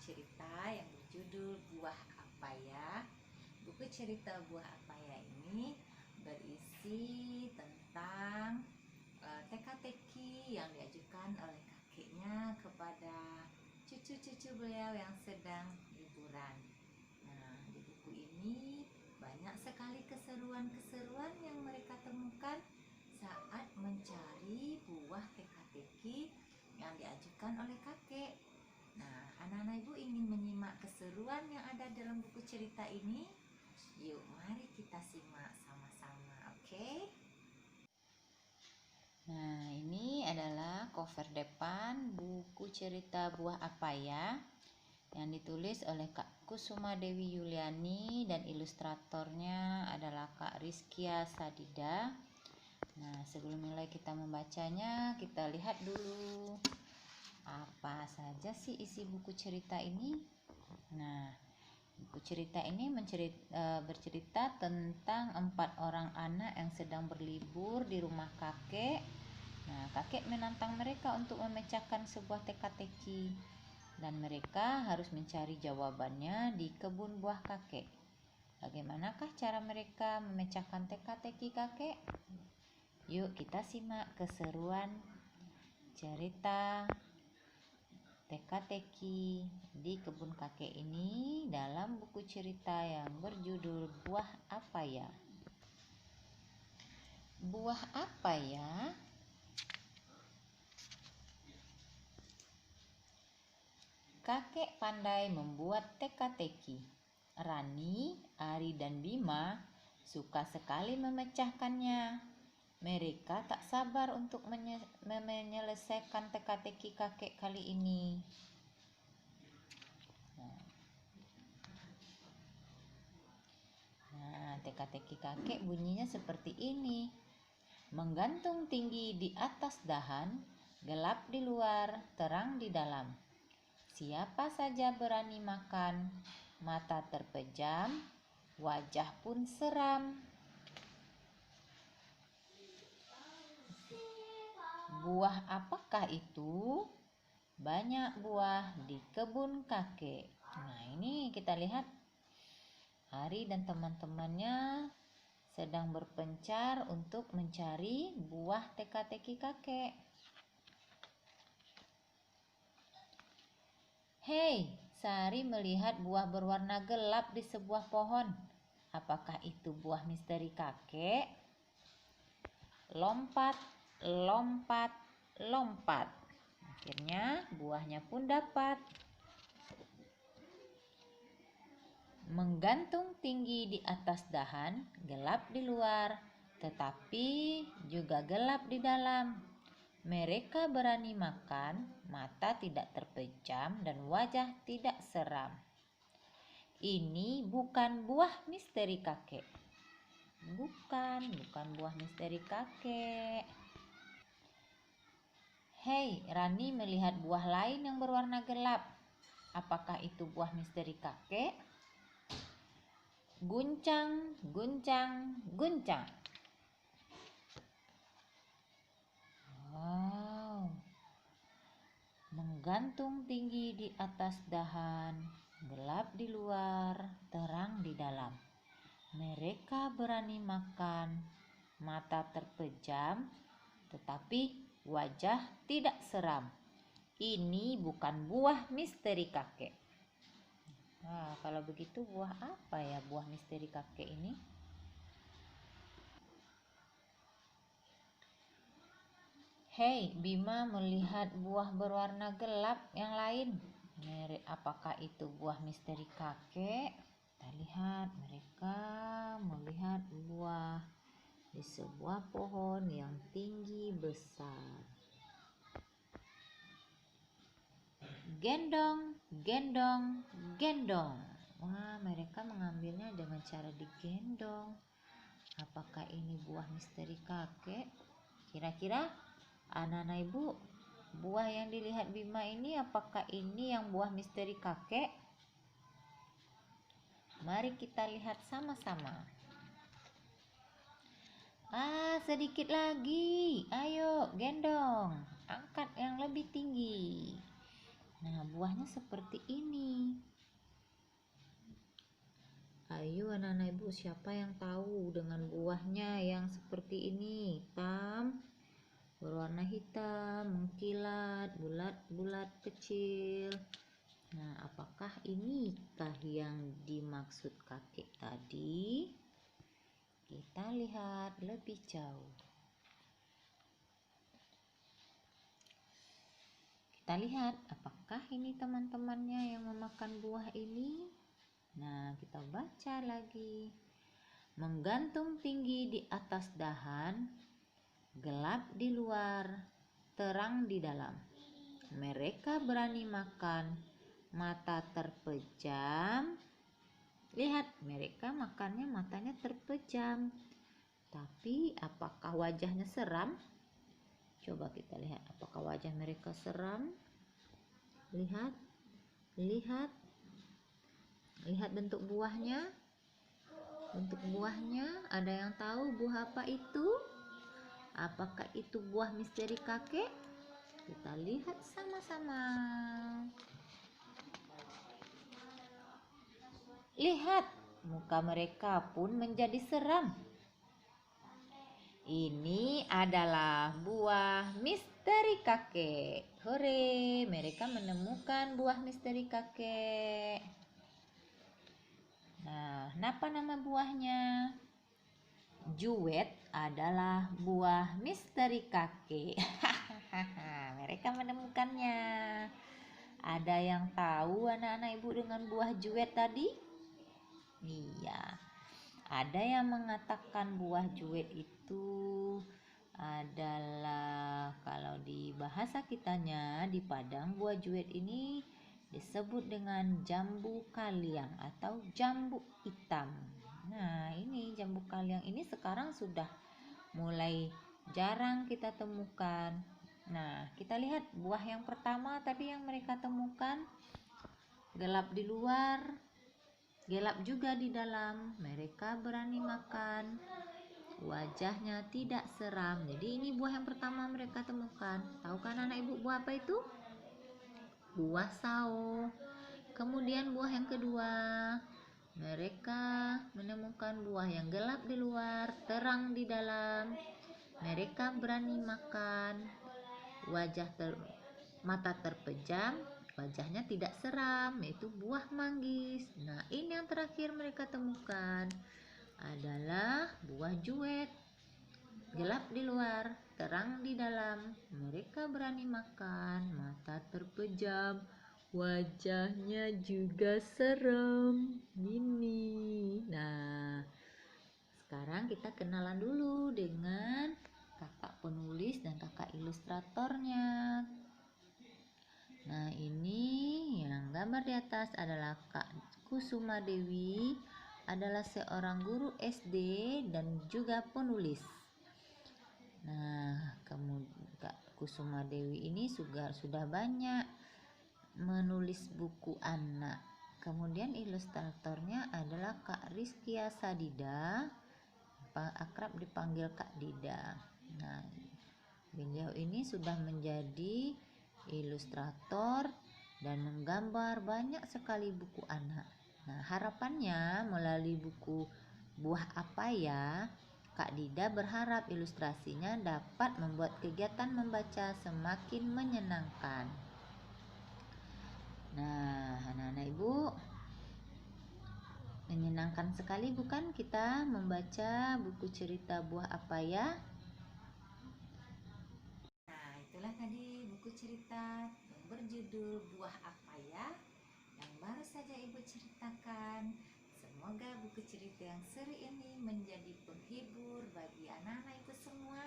cerita yang berjudul Buah Apa Ya. Buku cerita Buah Apa Ya ini berisi tentang teka-teki yang diajukan oleh kakeknya kepada cucu-cucu beliau yang sedang liburan. Nah, di buku ini banyak sekali keseruan-keseruan yang mereka temukan saat mencari buah teka-teki yang diajukan oleh kakek. Nah, anak-anak ibu ingin menyimak keseruan yang ada dalam buku cerita ini? Yuk, mari kita simak sama-sama, oke? Nah, ini adalah cover depan buku cerita Buah Apa Ya yang ditulis oleh Kak Kusuma Dewi Yuliani dan ilustratornya adalah Kak Rizkia Sadida. Nah, sebelum mulai kita membacanya, kita lihat dulu apa saja sih isi buku cerita ini. Nah, buku cerita ini bercerita tentang 4 orang anak yang sedang berlibur di rumah kakek. Nah, kakek menantang mereka untuk memecahkan sebuah teka-teki dan mereka harus mencari jawabannya di kebun buah kakek. Bagaimanakah cara mereka memecahkan teka-teki kakek? Yuk kita simak keseruan cerita teka-teki di kebun kakek ini dalam buku cerita yang berjudul Buah Apa Ya. Buah apa ya? Kakek pandai membuat teka-teki. Rani, Ari, dan Bima suka sekali memecahkannya. Mereka tak sabar untuk menyelesaikan teka-teki kakek kali ini. Nah, teka-teki kakek bunyinya seperti ini. Menggantung tinggi di atas dahan, gelap di luar, terang di dalam. Siapa saja berani makan, mata terpejam, wajah pun seram. Buah apakah itu? Banyak buah di kebun kakek. Nah, ini kita lihat Ari dan teman-temannya sedang berpencar untuk mencari buah teka-teki kakek. Hei, Sari melihat buah berwarna gelap di sebuah pohon. Apakah itu buah misteri kakek? Lompat, lompat, lompat. Akhirnya buahnya pun dapat. Menggantung tinggi di atas dahan, gelap di luar, tetapi juga gelap di dalam. Mereka berani makan, mata tidak terpejam dan wajah tidak seram. Ini bukan buah misteri kakek. Bukan buah misteri kakek. Hei, Rani melihat buah lain yang berwarna gelap. Apakah itu buah misteri kakek? Guncang, guncang, guncang. Wow. Menggantung tinggi di atas dahan, gelap di luar, terang di dalam. Mereka berani makan, mata terpejam, tetapi wajah tidak seram. Ini bukan buah misteri kakek. Nah, kalau begitu buah apa ya buah misteri kakek ini? Hei, Bima melihat buah berwarna gelap yang lain. Apakah itu buah misteri kakek? Kita lihat mereka melihat buah di sebuah pohon yang tinggi besar. Gendong, gendong, gendong. Wah, mereka mengambilnya dengan cara digendong. Apakah ini buah misteri kakek? Kira-kira anak-anak ibu, buah yang dilihat Bima ini apakah ini yang buah misteri kakek? Mari kita lihat sama-sama. Sedikit lagi. Ayo, gendong. Angkat yang lebih tinggi. Nah, buahnya seperti ini. Ayo anak-anak ibu, siapa yang tahu dengan buahnya yang seperti ini? Hitam, berwarna hitam, mengkilat, bulat-bulat kecil. Nah, apakah inikah yang dimaksud kakek tadi? Kita lihat lebih jauh. Kita lihat apakah ini teman-temannya yang memakan buah ini. Nah, kita baca lagi. Menggantung tinggi di atas dahan, gelap di luar, terang di dalam. Mereka berani makan, mata terpejam. Lihat, mereka makannya matanya terpejam. Tapi apakah wajahnya seram? Coba kita lihat apakah wajah mereka seram. Lihat, lihat, lihat bentuk buahnya. Bentuk buahnya, ada yang tahu buah apa itu? Apakah itu buah misteri kakek? Kita lihat sama-sama. Lihat, muka mereka pun menjadi seram. Ini adalah buah misteri kakek. Hore, mereka menemukan buah misteri kakek. Nah, apa nama buahnya? Juwet adalah buah misteri kakek. Mereka menemukannya. Ada yang tahu anak-anak ibu dengan buah juwet tadi? Iya. Ada yang mengatakan buah juwet itu adalah, kalau di bahasa kitanya di Padang, buah juwet ini disebut dengan jambu kaliang atau jambu hitam. Nah, ini jambu kaliang ini sekarang sudah mulai jarang kita temukan. Nah, kita lihat buah yang pertama tadi yang mereka temukan, gelap di luar, gelap juga di dalam. Mereka berani makan, wajahnya tidak seram. Jadi ini buah yang pertama mereka temukan. Tahu kan anak ibu buah apa itu? Buah sao. Kemudian buah yang kedua, mereka menemukan buah yang gelap di luar, terang di dalam. Mereka berani makan, mata terpejam, wajahnya tidak seram, yaitu buah manggis. Nah, ini yang terakhir mereka temukan adalah buah juwet, gelap di luar, terang di dalam. Mereka berani makan, mata terpejam, wajahnya juga serem. Ini. Nah, sekarang kita kenalan dulu dengan kakak penulis dan kakak ilustratornya. Nah, ini yang gambar di atas adalah Kak Kusuma Dewi, adalah seorang guru SD dan juga penulis. Nah, kemudian Kak Kusuma Dewi ini sudah banyak menulis buku anak. Kemudian ilustratornya adalah Kak Rizkia Sadida, akrab dipanggil Kak Dida. Nah, beliau ini sudah menjadi ilustrator dan menggambar banyak sekali buku anak. Nah, harapannya melalui buku Buah Apa Ya, Kak Dida berharap ilustrasinya dapat membuat kegiatan membaca semakin menyenangkan. Nah, anak-anak ibu, menyenangkan sekali bukan kita membaca buku cerita Buah Apa Ya? Nah, itulah tadi buku cerita yang berjudul Buah Apa Ya yang baru saja ibu ceritakan. Semoga buku cerita yang seri ini menjadi penghibur bagi anak-anak ibu semua,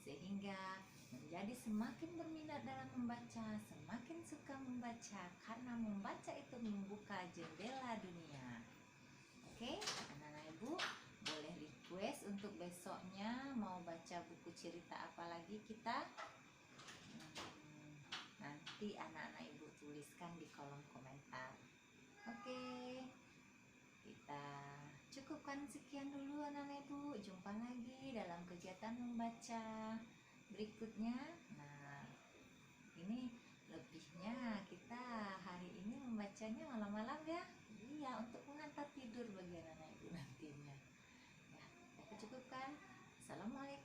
sehingga menjadi semakin berminat dalam membaca, semakin suka membaca, karena membaca itu membuka jendela dunia. Oke, anak-anak ibu boleh request untuk besoknya mau baca buku cerita apa lagi kita. Nanti anak-anak ibu tuliskan di kolom komentar. Oke, kita cukupkan sekian dulu anak-anak ibu. Jumpa lagi dalam kegiatan membaca berikutnya. Nah, ini lebihnya kita malam-malam ya. Iya, untuk mengantar tidur bagi anak ibu nantinya. Ya, kita cukupkan. Assalamualaikum.